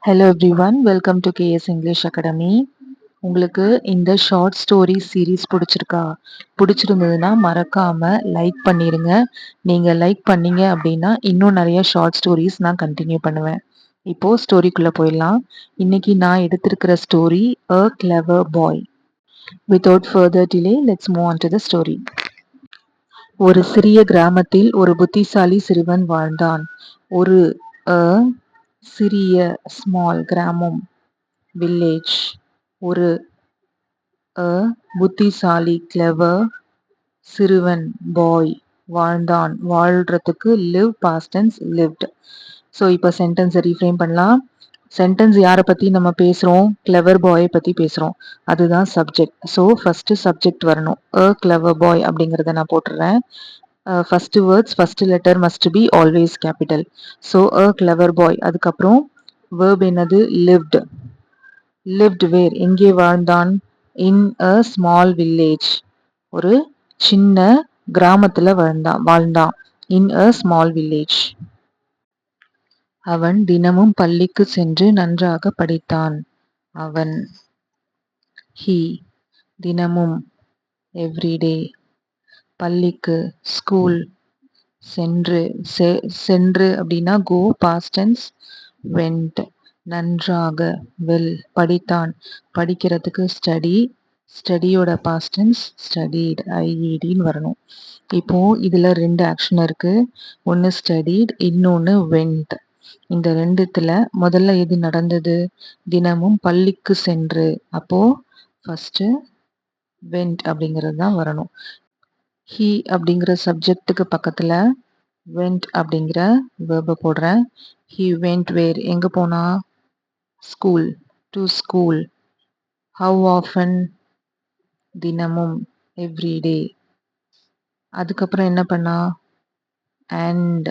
Hello everyone, welcome to K S English academy. உங்களுக்கு இந்த short story series பிடிச்சிருந்ததுன்னா மறக்காம லைக் பண்ணிடுங்க. நீங்கள் லைக் பண்ணீங்க அப்படின்னா இன்னும் நிறைய ஷார்ட் ஸ்டோரிஸ் நான் கண்டினியூ பண்ணுவேன். இப்போ ஸ்டோரிக்குள்ளே போயிடலாம். இன்னைக்கு நான் எடுத்திருக்கிற story a clever bye. Without further delay let's move on to the story. ஒரு சிறிய கிராமத்தில் ஒரு புத்திசாலி சிறுவன் வாழ்ந்தான். ஒரு அ சிறிய ஸ்மால் கிராமம் வில்லேஜ். ஒரு அ புத்திசாலி கிளவர் சிறுவன் பாய் வாழ்ந்தான். வாழ்றதுக்கு live past tense lived. So இப்போ சென்டென்ஸை ரீஃப்ரேம் பண்ணலாம். சென்டென்ஸ் யாரை பற்றி நம்ம பேசுகிறோம்? கிளவர் பாயை பற்றி பேசுகிறோம். அதுதான் சப்ஜெக்ட். ஸோ ஃபஸ்ட்டு சப்ஜெக்ட் வரணும். அ கிளவர் பாய் அப்படிங்கிறத நான் போட்டுடுறேன். First words first letter must be always capital. So a clever boy. அதுக்கப்புறம் வேர்ப் என்னது? லிவ்ட். லிவ்ட் வேர் எங்கே வாழ்ந்தான்? இன் அ ஸ்மால் வில்லேஜ் ஒரு சின்ன கிராமத்துல வாழ்ந்தான். இன் அ ஸ்மால் வில்லேஜ். அவன் தினமும் பள்ளிக்கு சென்று நன்றாக படித்தான். அவன் ஹி தினமும் எவ்ரிடே பள்ளிக்கு ஸ்கூல் சென்று அப்படின்னா கோ பாஸ்ட் டென்ஸ் வெண்ட். நன்றாக வெல் படித்தான். படிக்கிறதுக்கு ஸ்டடி. ஸ்டடியோட பாஸ்ட் டென்ஸ் ஸ்டடீட் ஐஇடின்னு வரணும். இப்போ இதுல ரெண்டு ஆக்ஷன் இருக்கு. ஒன்று ஸ்டடீட், இன்னொன்று வெண்ட். இந்த ரெண்டுத்துல முதல்ல எது நடந்தது? தினமும் பள்ளிக்கு சென்று. அப்போ ஃபர்ஸ்ட் வெண்ட் அப்படிங்கிறது தான் வரணும். ஹி அப்படிங்கிற சப்ஜெக்டுக்கு பக்கத்துல வெண்ட் அப்படிங்கிற வேர்பை போடுறேன். ஹி வெண்ட் வேர் எங்க போனா? School. To school. How often? தினமும் எவ்ரிடே. அதுக்கப்புறம் என்ன பண்ணா? And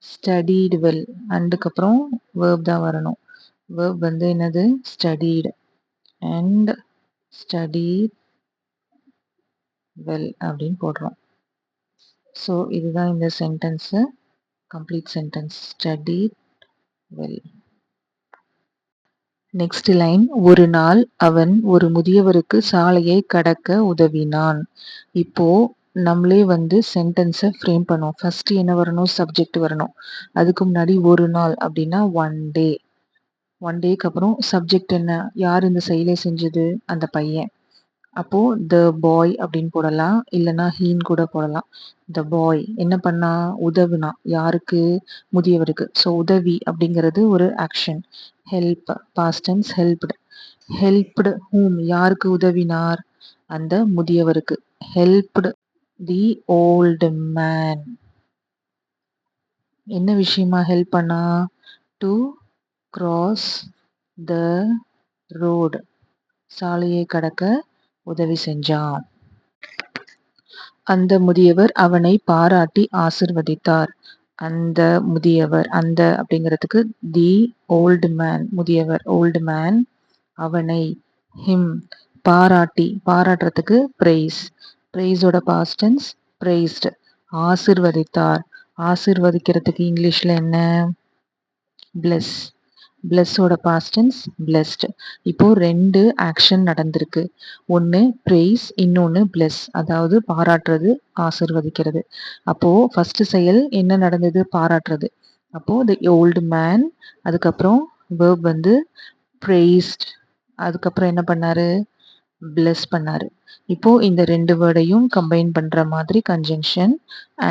studied well. அண்டுக்கு அப்புறம் வேர்ப் தான் வரணும். வேர்ப் வந்து என்னது? ஸ்டடீடு. அண்ட் ஸ்டடி வெல் அப்படின்னு போடுறோம். ஸோ இதுதான் இந்த sentence complete sentence. Study well. Next line. ஒரு நாள் அவன் ஒரு முதியவருக்கு சாலையை கடக்க உதவினான். இப்போ நம்மளே வந்து சென்டென்ஸை ஃப்ரேம் பண்ணோம். ஃபர்ஸ்ட் என்ன வரணும்? சப்ஜெக்ட் வரணும். அதுக்கு முன்னாடி ஒரு நாள் அப்படின்னா ஒன் டே. ஒன் டேக்கு அப்புறம் சப்ஜெக்ட் என்ன? யார் இந்த செயலை செஞ்சது? அந்த பையன். அப்போ த பாய் அப்படின்னு போடலாம், இல்லைன்னா ஹீன் கூட போடலாம். த பாய் என்ன பண்ணா? உதவுனா. யாருக்கு? முதியவருக்கு. ஸோ உதவி அப்படிங்கிறது ஒரு action. Help past tense helped. Helped whom யாருக்கு உதவினார்? அந்த முதியவருக்கு. Helped the old man. என்ன விஷயமா ஹெல்ப் பண்ணா? To cross the road. சாலையை கடக்க உதவி செஞ்சான். அந்த முதியவர் அவனை பாராட்டி ஆசிர்வதித்தார். அந்த முதியவர், அந்த அப்படிங்கிறதுக்கு தி ஓல்டு மேன். முதியவர் ஓல்டு மேன் அவனை ஹிம் பாராட்டி. பாராட்டுறதுக்கு பிரைஸ். பிரைஸோட பாஸ்ட் டென்ஸ் பிரைஸ்டு. ஆசிர்வதித்தார். ஆசிர்வதிக்கிறதுக்கு இங்கிலீஷ்ல என்ன? பிளஸ். பிளஸ்ஸோட பாஸ்ட் டென்ஸ் பிளஸ்ட். இப்போ ரெண்டு ஆக்ஷன் நடந்திருக்கு. ஒன்று பிரைஸ், இன்னொன்று பிளஸ். அதாவது பாராட்டுறது, ஆசிர்வதிக்கிறது. அப்போ ஃபர்ஸ்ட் செயல் என்ன நடந்தது? பாராட்டுறது. அப்போ தி ஓல்டு மேன். அதுக்கப்புறம் வேர்ப் வந்து பிரைஸ்ட். அதுக்கப்புறம் என்ன பண்ணாரு? பிளஸ் பண்ணாரு. இப்போ இந்த ரெண்டு வேர்டையும் கம்பைன் பண்ற மாதிரி கன்ஜங்ஷன்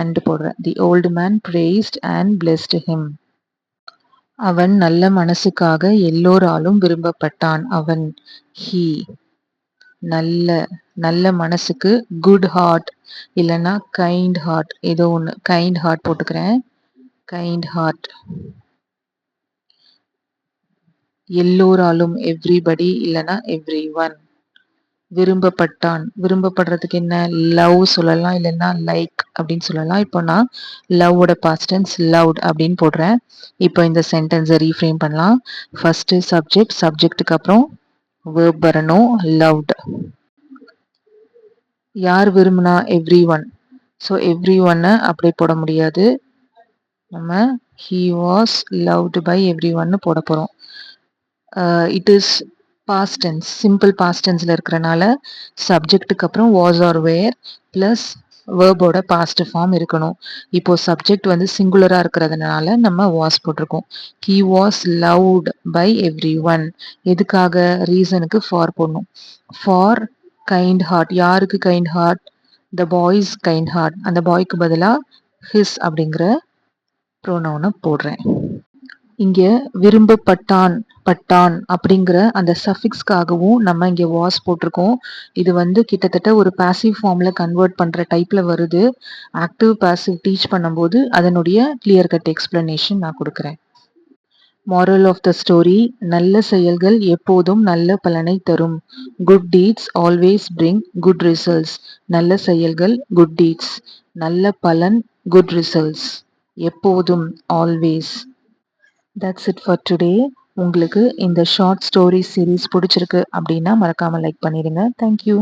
அண்ட் போடுறேன். தி old man priced and blessed him. அவன் நல்ல மனசுக்காக எல்லோராலும் விரும்பப்பட்டான். அவன் ஹி நல்ல. நல்ல மனசுக்கு குட் ஹார்ட், இல்லைன்னா கைண்ட் ஹார்ட், ஏதோ ஒன்று. கைண்ட் ஹார்ட் போட்டுக்கிறேன். Kind heart. எல்லோராலும் எவ்ரிபடி, இல்லைன்னா எவ்ரி ஒன். விரும்பப்பட்டான். விரும்பப்படுறதுக்கு என்ன? லவ் சொல்லலாம், இல்லைன்னா லைக் அப்படின்னு சொல்லலாம். இப்போ நான் லவ்வோட பாஸ்ட் டென்ஸ் லவ்ட் அப்படின்னு போடுறேன். இப்போ இந்த சென்டென்ஸை ரீஃப்ரேம் பண்ணலாம். ஃபர்ஸ்ட் சப்ஜெக்ட், சப்ஜெக்ட்டுக்கு அப்புறம் வேர்ப் வரணும். லவ்ட். யார் விரும்பினா? Every one. ஸோ எவ்ரி ஒன்னை அப்படியே போட முடியாது. நம்ம he was loved by everyone போட போறோம். It is past tense, simple past டென்ஸ்ல இருக்கிறனால சப்ஜெக்ட்டுக்கு அப்புறம் was or were பிளஸ் வேர்போட பாஸ்ட் ஃபார்ம் இருக்கணும். இப்போ சப்ஜெக்ட் வந்து சிங்குலரா இருக்கிறதுனால நம்ம was போட்டிருக்கோம். he was loved by everyone. எதுக்காக? ரீசனுக்கு ஃபார் போடணும். For kind heart. யாருக்கு kind heart? The boy's kind heart. அந்த பாய்க்கு பதிலா ஹிஸ் அப்படிங்கிற ப்ரோனவுனை போடுறேன். இங்க விரும்பப்பட்டான், பட்டான் அப்படிங்கிற அந்த சஃபிக்ஸ்க்காகவும் நம்ம இங்க வாஸ் போட்டிருக்கோம். இது வந்து கிட்டத்தட்ட ஒரு பாசிவ் ஃபார்ம்ல கன்வெர்ட் பண்ற டைப்ல வருது. ஆக்டிவ் பாசிவ் டீச் பண்ணும்போது அதனுடைய கிளியர் கட் எக்ஸ்பிளனேஷன் நான் கொடுக்குறேன். மாரல் ஆஃப் த ஸ்டோரி: நல்ல செயல்கள் எப்போதும் நல்ல பலனை தரும். Good deeds always bring good results. நல்ல செயல்கள், குட் டீட்ஸ், நல்ல பலன், குட் ரிசல்ட்ஸ், எப்போதும், always. That's it for today. உங்களுக்கு இந்த ஷார்ட் ஸ்டோரி சீரீஸ் பிடிச்சிருக்கு அப்படின்னா மறக்காம லைக் பண்ணிடுங்க. தேங்க்யூ.